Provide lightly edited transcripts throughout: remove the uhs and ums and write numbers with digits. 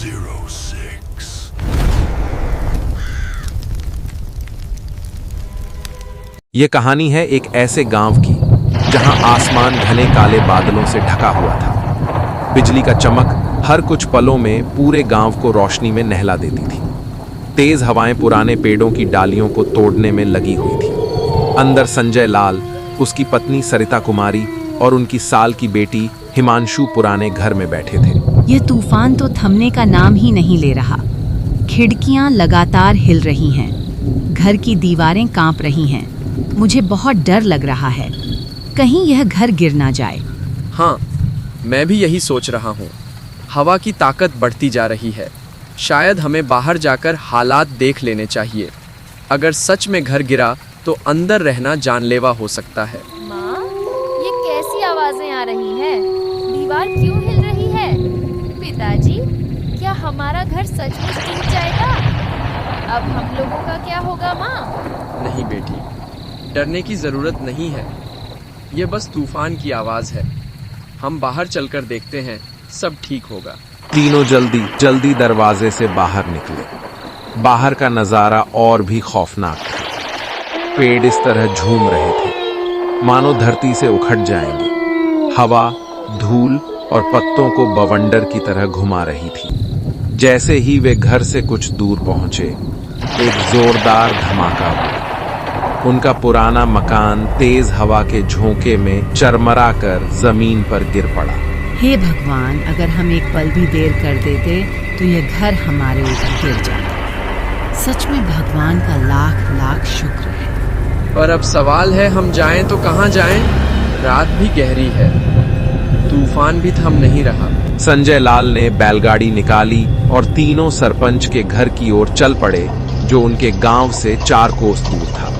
06। ये कहानी है एक ऐसे गांव की जहां आसमान घने काले बादलों से ढका हुआ था। बिजली का चमक हर कुछ पलों में पूरे गांव को रोशनी में नहला देती थी। तेज हवाएं पुराने पेड़ों की डालियों को तोड़ने में लगी हुई थी। अंदर संजय लाल, उसकी पत्नी सरिता कुमारी और उनकी साल की बेटी हिमांशु पुराने घर में बैठे थे। ये तूफान तो थमने का नाम ही नहीं ले रहा। खिड़कियां लगातार हिल रही हैं, घर की दीवारें कांप रही हैं। मुझे बहुत डर लग रहा है, कहीं यह घर गिर ना जाए। हाँ, मैं भी यही सोच रहा हूँ। हवा की ताकत बढ़ती जा रही है। शायद हमें बाहर जाकर हालात देख लेने चाहिए। अगर सच में घर गिरा तो अंदर रहना जानलेवा हो सकता है। माँ, ये कैसी आवाजें आ रही हैं? दीवार क्यों हिल रही है? पिताजी, क्या हमारा घर सचमुच टूट जाएगा? अब हम लोगों का क्या होगा माँ? नहीं बेटी, डरने की जरूरत नहीं है। ये बस तूफान की आवाज है। हम बाहर चलकर देखते हैं, सब ठीक होगा। तीनों जल्दी दरवाजे से बाहर निकले। बाहर का नजारा और भी खौफनाक था। पेड़ इस तरह झूम रहे थे मानो धरती से उखड़ जाएंगे। हवा, धूल और पत्तों को बवंडर की तरह घुमा रही थी। जैसे ही वे घर से कुछ दूर पहुंचे, एक जोरदार धमाका हुआ। उनका पुराना मकान तेज हवा के झोंके में चरमरा कर जमीन पर गिर पड़ा। हे भगवान, अगर हम एक पल भी देर कर देते तो यह घर हमारे ऊपर गिर जाता। सच में भगवान का लाख लाख शुक्र है। पर अब सवाल है, हम जाएं तो कहाँ जाएं? रात भी गहरी है, तूफान भी थम नहीं रहा। संजय लाल ने बैलगाड़ी निकाली और तीनों सरपंच के घर की ओर चल पड़े, जो उनके गांव से 4 कोस दूर था।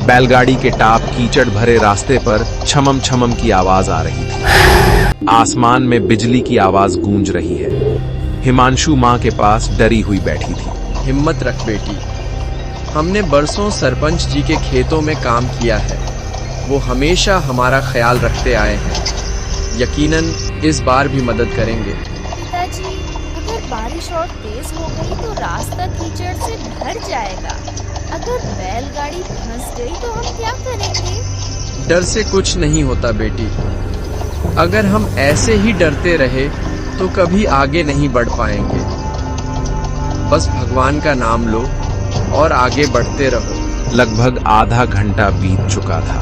बैलगाड़ी के टाप कीचड़ भरे रास्ते पर छमम छमम की आवाज आ रही थी। आसमान में बिजली की आवाज गूंज रही है। हिमांशु माँ के पास डरी हुई बैठी थी। हिम्मत रख बेटी, हमने बरसों सरपंच जी के खेतों में काम किया है। वो हमेशा हमारा ख्याल रखते आए हैं। यकीनन इस बार भी मदद करेंगे। पिताजी, अगर बारिश और तेज हो गई तो रास्ता कीचड़ से भर जाएगा। अगर बैलगाड़ी फंस गई तो हम क्या करेंगे? डर से कुछ नहीं होता बेटी। अगर हम ऐसे ही डरते रहे तो कभी आगे नहीं बढ़ पाएंगे। बस भगवान का नाम लो और आगे बढ़ते रहो। लगभग आधा घंटा बीत चुका था।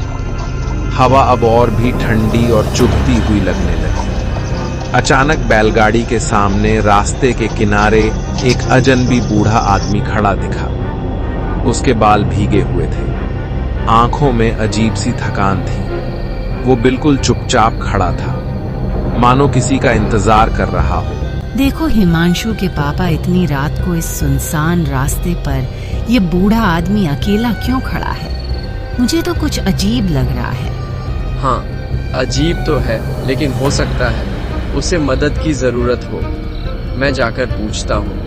हवा अब और भी ठंडी और चुभती हुई लगने लगी। अचानक बैलगाड़ी के सामने रास्ते के किनारे एक अजनबी बूढ़ा आदमी खड़ा दिखा। उसके बाल भीगे हुए थे, आंखों में अजीब सी थकान थी। वो बिल्कुल चुपचाप खड़ा था, मानो किसी का इंतजार कर रहा हो। देखो हिमांशु के पापा, इतनी रात को इस सुनसान रास्ते पर ये बूढ़ा आदमी अकेला क्यों खड़ा है? मुझे तो कुछ अजीब लग रहा है। हाँ, अजीब तो है, लेकिन हो सकता है उसे मदद की जरूरत हो। मैं जाकर पूछता हूँ।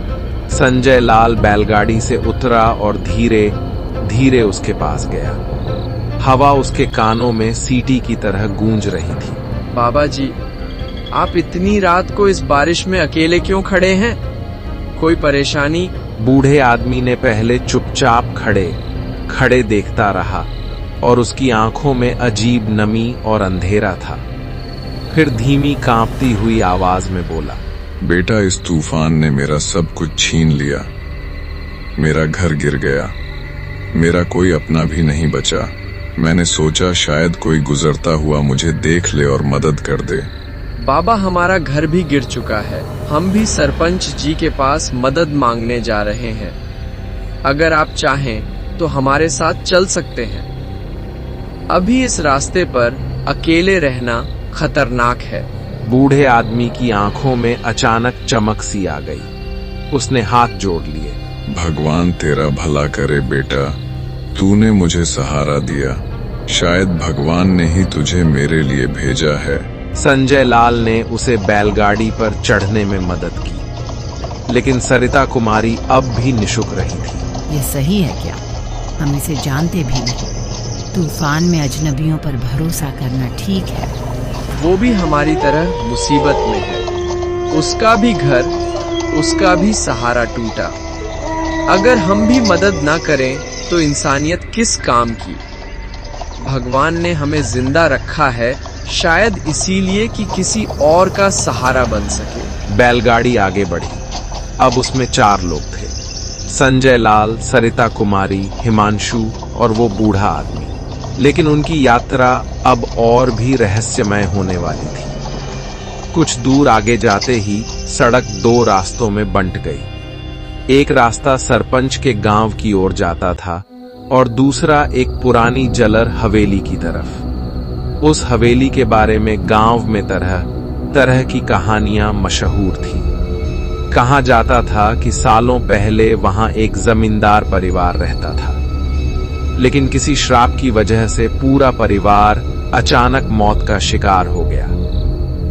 संजय लाल बैलगाड़ी से उतरा और धीरे धीरे उसके पास गया। हवा उसके कानों में सीटी की तरह गूंज रही थी। बाबा जी, आप इतनी रात को इस बारिश में अकेले क्यों खड़े हैं? कोई परेशानी? बूढ़े आदमी ने पहले चुपचाप खड़े देखता रहा और उसकी आंखों में अजीब नमी और अंधेरा था। फिर धीमी कांपती हुई आवाज में बोला, बेटा, इस तूफान ने मेरा सब कुछ छीन लिया। मेरा घर गिर गया, मेरा कोई अपना भी नहीं बचा। मैंने सोचा शायद कोई गुजरता हुआ मुझे देख ले और मदद कर दे। बाबा, हमारा घर भी गिर चुका है। हम भी सरपंच जी के पास मदद मांगने जा रहे हैं। अगर आप चाहें तो हमारे साथ चल सकते हैं। अभी इस रास्ते पर अकेले रहना खतरनाक है। बूढ़े आदमी की आंखों में अचानक चमक सी आ गई। उसने हाथ जोड़ लिए। भगवान तेरा भला करे बेटा, तूने मुझे सहारा दिया। शायद भगवान ने ही तुझे मेरे लिए भेजा है। संजय लाल ने उसे बैलगाड़ी पर चढ़ने में मदद की, लेकिन सरिता कुमारी अब भी निशुक रही थी। ये सही है क्या? हम इसे जानते भी नहीं। तूफान में अजनबियों पर भरोसा करना ठीक है। वो भी हमारी तरह मुसीबत में है। उसका भी घर, उसका भी सहारा टूटा। अगर हम भी मदद ना करें तो इंसानियत किस काम की। भगवान ने हमें जिंदा रखा है, शायद इसीलिए कि किसी और का सहारा बन सके। बैलगाड़ी आगे बढ़ी। अब उसमें 4 लोग थे, संजय लाल, सरिता कुमारी, हिमांशु और वो बूढ़ा आदमी। लेकिन उनकी यात्रा अब और भी रहस्यमय होने वाली थी। कुछ दूर आगे जाते ही सड़क 2 रास्तों में बंट गई। एक रास्ता सरपंच के गांव की ओर जाता था और दूसरा एक पुरानी जलर हवेली की तरफ। उस हवेली के बारे में गांव में तरह तरह की कहानियां मशहूर थी। कहा जाता था कि सालों पहले वहां एक जमींदार परिवार रहता था, लेकिन किसी श्राप की वजह से पूरा परिवार अचानक मौत का शिकार हो गया।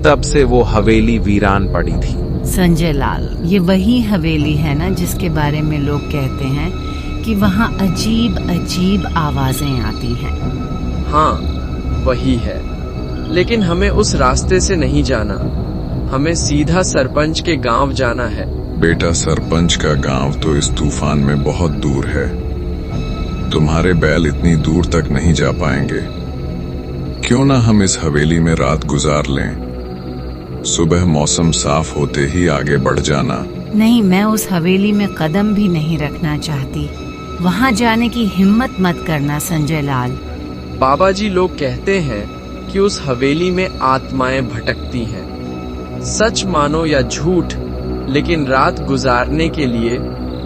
तब से वो हवेली वीरान पड़ी थी। संजय लाल, ये वही हवेली है ना जिसके बारे में लोग कहते हैं कि वहाँ अजीब अजीब आवाजें आती हैं? हाँ, वही है। लेकिन हमें उस रास्ते से नहीं जाना, हमें सीधा सरपंच के गांव जाना है। बेटा, सरपंच का गांव तो इस तूफान में बहुत दूर है। तुम्हारे बैल इतनी दूर तक नहीं जा पाएंगे। क्यों ना हम इस हवेली में रात गुजार लें, सुबह मौसम साफ होते ही आगे बढ़ जाना। नहीं, मैं उस हवेली में कदम भी नहीं रखना चाहती। वहाँ जाने की हिम्मत मत करना संजय लाल। बाबा जी, लोग कहते हैं कि उस हवेली में आत्माएं भटकती हैं। सच मानो या झूठ, लेकिन रात गुजारने के लिए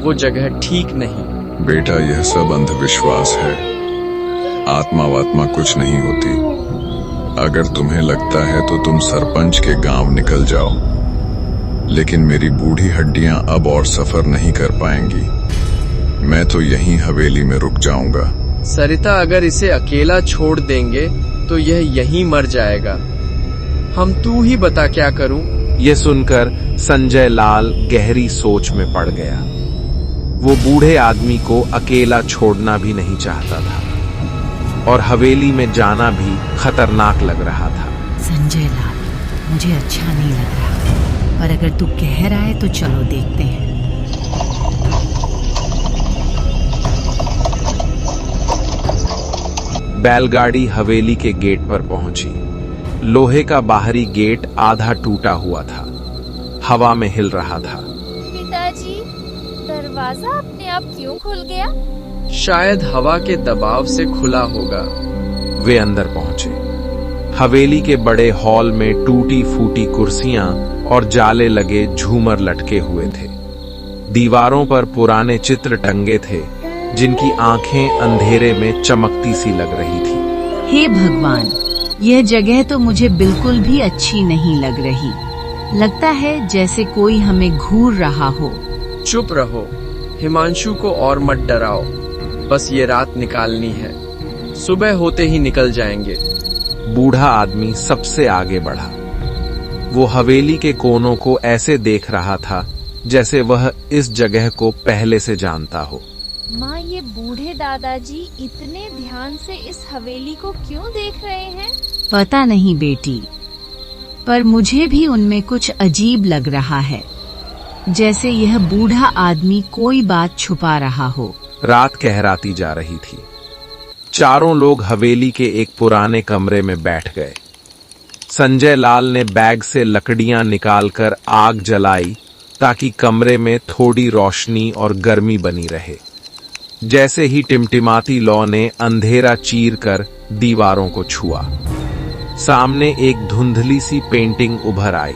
वो जगह ठीक नहीं। बेटा, यह सब अंधविश्वास है। आत्मा वात्मा कुछ नहीं होती। अगर तुम्हें लगता है तो तुम सरपंच के गांव निकल जाओ, लेकिन मेरी बूढ़ी हड्डियां अब और सफर नहीं कर पाएंगी। मैं तो यहीं हवेली में रुक जाऊंगा। सरिता, अगर इसे अकेला छोड़ देंगे तो यह यहीं मर जाएगा। हम तू ही बता क्या करूं? ये सुनकर संजय लाल गहरी सोच में पड़ गया। वो बूढ़े आदमी को अकेला छोड़ना भी नहीं चाहता था और हवेली में जाना भी खतरनाक लग रहा था। संजय लाल, मुझे अच्छा नहीं लग रहा, पर अगर तू कह रहा है तो चलो देखते हैं। बैलगाड़ी हवेली के गेट पर पहुंची। लोहे का बाहरी गेट आधा टूटा हुआ था, हवा में हिल रहा था। पिताजी, दरवाजा अपने आप क्यों खुल गया? शायद हवा के दबाव से खुला होगा। वे अंदर पहुंचे। हवेली के बड़े हॉल में टूटी फूटी कुर्सियां और जाले लगे झूमर लटके हुए थे। दीवारों पर पुराने चित्र टंगे थे, जिनकी आंखें अंधेरे में चमकती सी लग रही थी। हे भगवान, यह जगह तो मुझे बिल्कुल भी अच्छी नहीं लग रही। लगता है जैसे कोई हमें घूर रहा हो। चुप रहो, हिमांशु को और मत डराओ। बस ये रात निकालनी है, सुबह होते ही निकल जाएंगे। बूढ़ा आदमी सबसे आगे बढ़ा। वो हवेली के कोनों को ऐसे देख रहा था जैसे वह इस जगह को पहले से जानता हो। माँ, ये बूढ़े दादाजी इतने ध्यान से इस हवेली को क्यों देख रहे हैं? पता नहीं बेटी, पर मुझे भी उनमें कुछ अजीब लग रहा है, जैसे यह बूढ़ा आदमी कोई बात छुपा रहा हो। रात कहराती जा रही थी। चारों लोग हवेली के एक पुराने कमरे में बैठ गए। संजय लाल ने बैग से लकड़ियां निकालकर आग जलाई ताकि कमरे में थोड़ी रोशनी और गर्मी बनी रहे। जैसे ही टिमटिमाती लौ ने अंधेरा चीरकर दीवारों को छुआ, सामने एक धुंधली सी पेंटिंग उभर आई।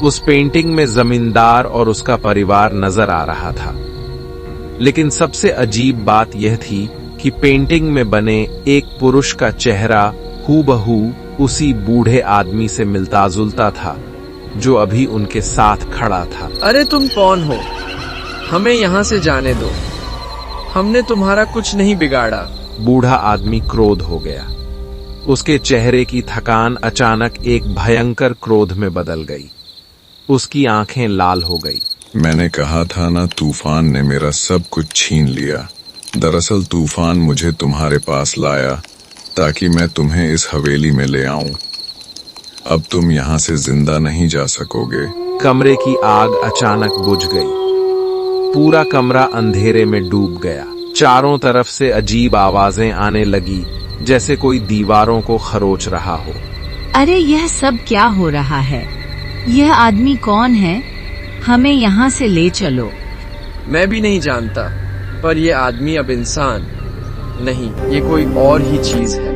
उस पेंटिंग में जमींदार और उसका परिवार नजर आ रहा था, लेकिन सबसे अजीब बात यह थी कि पेंटिंग में बने एक पुरुष का चेहरा हूबहू उसी बूढ़े आदमी से मिलता जुलता था जो अभी उनके साथ खड़ा था। अरे तुम कौन हो? हमें यहाँ से जाने दो, हमने तुम्हारा कुछ नहीं बिगाड़ा। बूढ़ा आदमी क्रोध हो गया। उसके चेहरे की थकान अचानक एक भयंकर क्रोध में बदल गई। उसकी आंखें लाल हो गई। मैंने कहा था ना, तूफान ने मेरा सब कुछ छीन लिया। दरअसल तूफान मुझे तुम्हारे पास लाया ताकि मैं तुम्हें इस हवेली में ले आऊं। अब तुम यहाँ से जिंदा नहीं जा सकोगे। कमरे की आग अचानक बुझ गई। पूरा कमरा अंधेरे में डूब गया। चारों तरफ से अजीब आवाजें आने लगी, जैसे कोई दीवारों को खरोच रहा हो। अरे यह सब क्या हो रहा है? यह आदमी कौन है? हमें यहाँ से ले चलो। मैं भी नहीं जानता, पर ये आदमी अब इंसान नहीं, ये कोई और ही चीज है।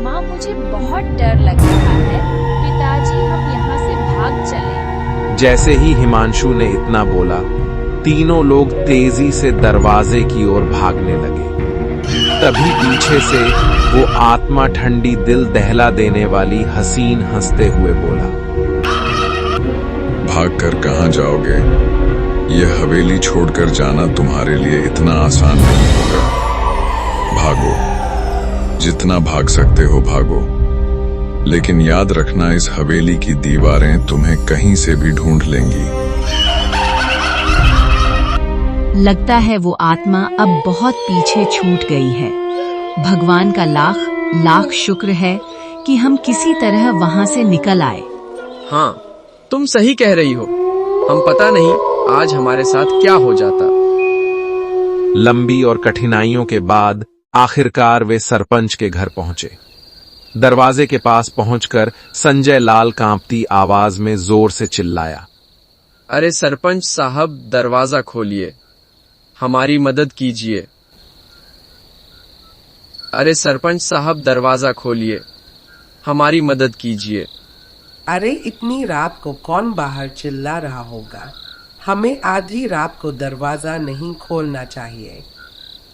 माँ, मुझे बहुत डर लग रहा है। पिताजी, हम यहाँ से भाग चले। जैसे ही हिमांशु ने इतना बोला, तीनों लोग तेजी से दरवाजे की ओर भागने लगे। तभी पीछे से वो आत्मा ठंडी, दिल दहला देने वाली हसीन हंसते हुए बोला, भागकर कहाँ जाओगे? यह हवेली छोड़कर जाना तुम्हारे लिए इतना आसान नहीं होगा। भागो, जितना भाग सकते हो भागो, लेकिन याद रखना इस हवेली की दीवारें तुम्हें कहीं से भी ढूंढ लेंगी। लगता है वो आत्मा अब बहुत पीछे छूट गई है। भगवान का लाख लाख शुक्र है कि हम किसी तरह वहां से निकल आए। हाँ, तुम सही कह रही हो। हम पता नहीं आज हमारे साथ क्या हो जाता। लंबी और कठिनाइयों के बाद आखिरकार वे सरपंच के घर पहुंचे। दरवाजे के पास पहुंचकर संजय लाल कांपती आवाज में जोर से चिल्लाया, अरे सरपंच साहब, दरवाजा खोलिए, हमारी मदद कीजिए। अरे सरपंच साहब, दरवाजा खोलिए, हमारी मदद कीजिए। अरे इतनी रात को कौन बाहर चिल्ला रहा होगा? हमें आधी रात को दरवाजा नहीं खोलना चाहिए।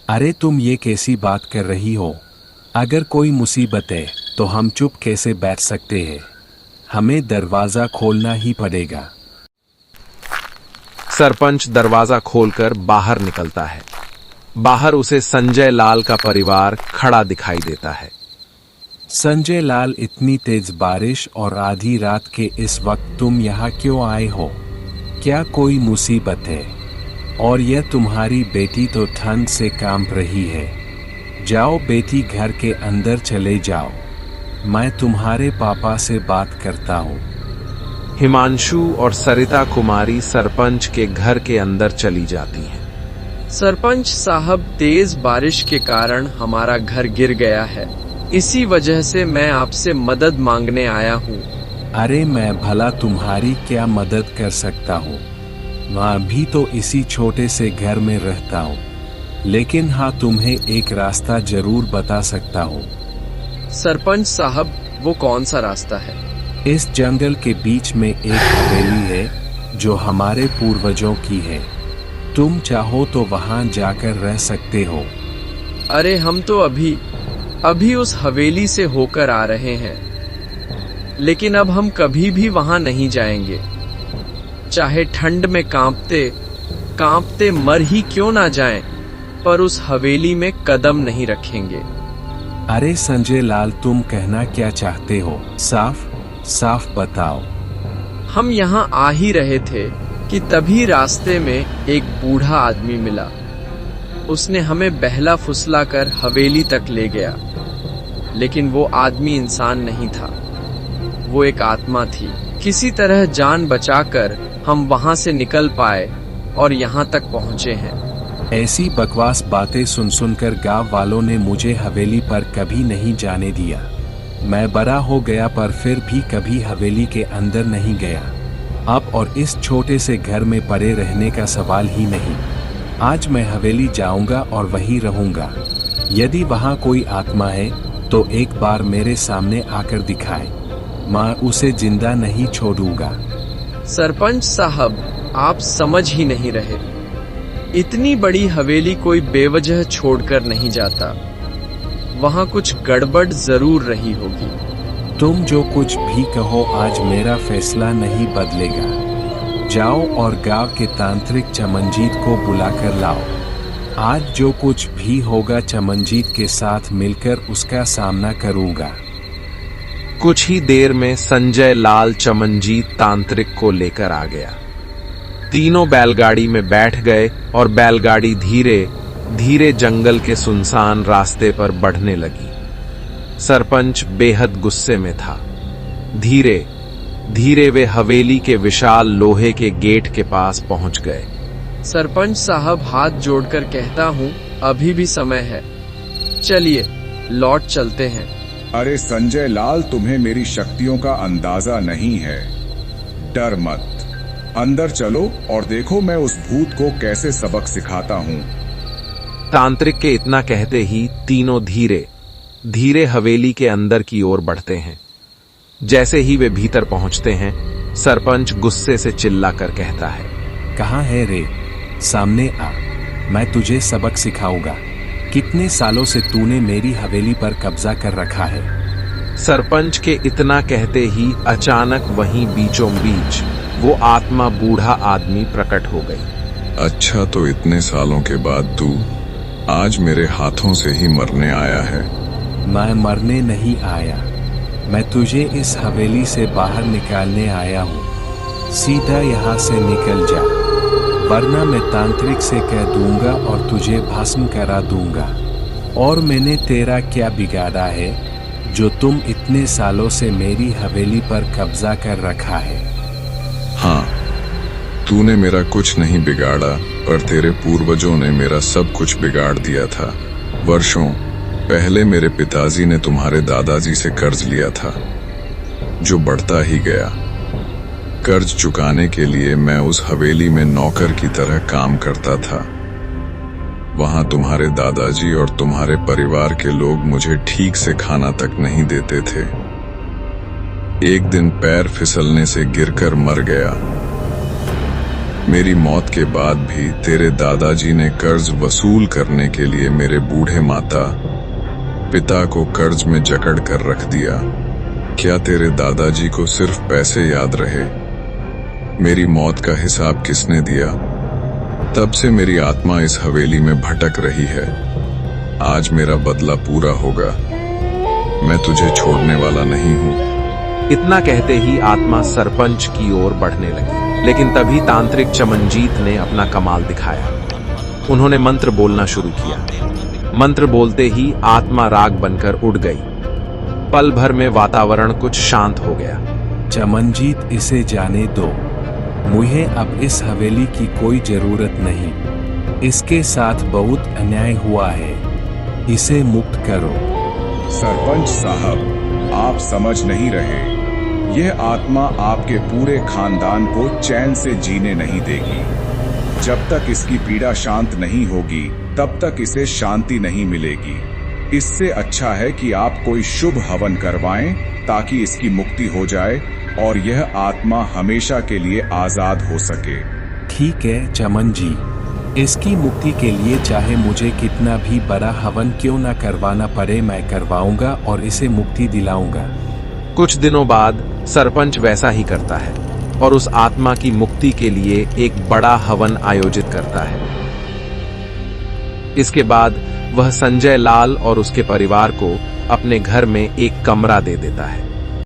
अरे तुम ये कैसी बात कर रही हो? अगर कोई मुसीबत है तो हम चुप कैसे बैठ सकते हैं? हमें दरवाजा खोलना ही पड़ेगा। सरपंच दरवाजा खोलकर बाहर निकलता है। बाहर उसे संजय लाल का परिवार खड़ा दिखाई देता है। संजय लाल, इतनी तेज बारिश और आधी रात के इस वक्त तुम यहाँ क्यों आए हो? क्या कोई मुसीबत है? और यह तुम्हारी बेटी तो ठंड से कांप रही है। जाओ बेटी, घर के अंदर चले जाओ, मैं तुम्हारे पापा से बात करता हूँ। हिमांशु और सरिता कुमारी सरपंच के घर के अंदर चली जाती हैं। सरपंच साहब, तेज बारिश के कारण हमारा घर गिर गया है, इसी वजह से मैं आपसे मदद मांगने आया हूँ। अरे मैं भला तुम्हारी क्या मदद कर सकता हूँ? मैं भी तो इसी छोटे से घर में रहता हूँ, लेकिन हाँ, तुम्हें एक रास्ता जरूर बता सकता हूँ। सरपंच साहब, वो कौन सा रास्ता है? इस जंगल के बीच में एक हवेली है जो हमारे पूर्वजों की है। तुम चाहो तो वहां जाकर रह सकते हो। अरे हम तो अभी उस हवेली से होकर आ रहे हैं, लेकिन अब हम कभी भी वहां नहीं जाएंगे। चाहे ठंड में कांपते कांपते मर ही क्यों ना जाएं, पर उस हवेली में कदम नहीं रखेंगे। अरे संजय लाल, तुम कहना क्या चाहते हो? साफ साफ बताओ। हम यहाँ आ ही रहे थे कि तभी रास्ते में एक बूढ़ा आदमी मिला। उसने हमें बहला फुसला कर हवेली तक ले गया, लेकिन वो आदमी इंसान नहीं था, वो एक आत्मा थी। किसी तरह जान बचाकर हम वहां से निकल पाए और यहाँ तक पहुँचे हैं। ऐसी बकवास बातें सुन सुनकर गांव वालों ने मुझे हवेली पर कभी नहीं जाने दिया। मैं बड़ा हो गया पर फिर भी कभी हवेली के अंदर नहीं गया। अब और इस छोटे से घर में पड़े रहने का सवाल ही नहीं। आज मैं हवेली जाऊंगा और वहीं रहूंगा। यदि वहां कोई आत्मा है तो एक बार मेरे सामने आकर दिखाए, मैं उसे जिंदा नहीं छोड़ूंगा। सरपंच साहब, आप समझ ही नहीं रहे। इतनी बड़ी हवेली कोई बेवजह छोड़कर नहीं जाता। वहां कुछ गड़बड़ जरूर रही होगी। तुम जो कुछ भी कहो, आज मेरा फैसला नहीं बदलेगा। जाओ और गांव के तांत्रिक चमनजीत को बुलाकर लाओ। आज जो कुछ भी होगा चमनजीत के साथ मिलकर उसका सामना करूंगा। कुछ ही देर में संजय लाल चमनजीत तांत्रिक को लेकर आ गया। तीनों बैलगाड़ी में बैठ गए और बैलगाड़ी धीरे धीरे जंगल के सुनसान रास्ते पर बढ़ने लगी। सरपंच बेहद गुस्से में था। धीरे धीरे वे हवेली के विशाल लोहे के गेट के पास पहुंच गए। सरपंच साहब, हाथ जोड़कर कहता हूँ, अभी भी समय है, चलिए लौट चलते हैं। अरे संजय लाल, तुम्हें मेरी शक्तियों का अंदाजा नहीं है। डर मत, अंदर चलो और देखो मैं उस भूत को कैसे सबक सिखाता हूँ। तांत्रिक के इतना कहते ही तीनों धीरे धीरे हवेली के अंदर की ओर बढ़ते हैं। जैसे ही वे भीतर पहुंचते हैं, सरपंच गुस्से से चिल्लाकर कहता है, कहाँ है रे? सामने आ, मैं तुझे सबक सिखाऊंगा। कितने सालों से तूने मेरी हवेली पर कब्जा कर रखा है? सरपंच के इतना कहते ही अचानक वहीं बीचों बीच वो आत्मा बूढ़ा आदमी प्रकट हो गई। अच्छा, तो इतने सालों के बाद तू आज मेरे हाथों से ही मरने आया है? मैं मरने नहीं आया, मैं तुझे इस हवेली से बाहर निकालने आया हूँ। सीधा यहाँ से निकल जा, वरना मैं तांत्रिक से कह दूंगा और तुझे भस्म करा दूंगा। और मैंने तेरा क्या बिगाड़ा है जो तुम इतने सालों से मेरी हवेली पर कब्जा कर रखा है? हाँ, तूने मेरा कुछ नहीं बिगाड़ा, पर तेरे पूर्वजों ने मेरा सब कुछ बिगाड़ दिया था। वर्षों पहले मेरे पिताजी ने तुम्हारे दादाजी से कर्ज लिया था, जो बढ़ता ही गया। कर्ज चुकाने के लिए मैं उस हवेली में नौकर की तरह काम करता था। वहां तुम्हारे दादाजी और तुम्हारे परिवार के लोग मुझे ठीक से खाना तक नहीं देते थे। एक दिन पैर फिसलने से गिरकर मर गया। मेरी मौत के बाद भी तेरे दादाजी ने कर्ज वसूल करने के लिए मेरे बूढ़े माता पिता को कर्ज में जकड़ कर रख दिया। क्या तेरे दादाजी को सिर्फ पैसे याद रहे? मेरी मौत का हिसाब किसने दिया? तब से मेरी आत्मा इस हवेली में भटक रही है। आज मेरा बदला पूरा होगा। मैं तुझे छोड़ने वाला नहीं हूँ। इतना कहते ही आत्मा सरपंच की ओर बढ़ने लगी, लेकिन तभी तांत्रिक चमनजीत ने अपना कमाल दिखाया। उन्होंने मंत्र बोलना शुरू किया। मंत्र बोलते ही आत्मा राग बनकर उड़ गई। पल भर में वातावरण कुछ शांत हो गया। चमनजीत, इसे जाने दो, मुझे अब इस हवेली की कोई जरूरत नहीं। इसके साथ बहुत अन्याय हुआ है, इसे मुक्त करो। सरपंच साहब, आप समझ नहीं रहे। यह आत्मा आपके पूरे खानदान को चैन से जीने नहीं देगी। जब तक इसकी पीड़ा शांत नहीं होगी, तब तक इसे शांति नहीं मिलेगी। इससे अच्छा है कि आप कोई शुभ हवन करवाएं, ताकि इसकी मुक्ति हो जाए और यह आत्मा हमेशा के लिए आजाद हो सके। ठीक है चमन जी, इसकी मुक्ति के लिए चाहे मुझे कितना भी बड़ा हवन क्यों ना करवाना पड़े, मैं करवाऊंगा और इसे मुक्ति दिलाऊंगा। कुछ दिनों बाद सरपंच वैसा ही करता है और उस आत्मा की मुक्ति के लिए एक बड़ा हवन आयोजित करता है। इसके बाद वह संजय लाल और उसके परिवार को अपने घर में एक कमरा दे देता है।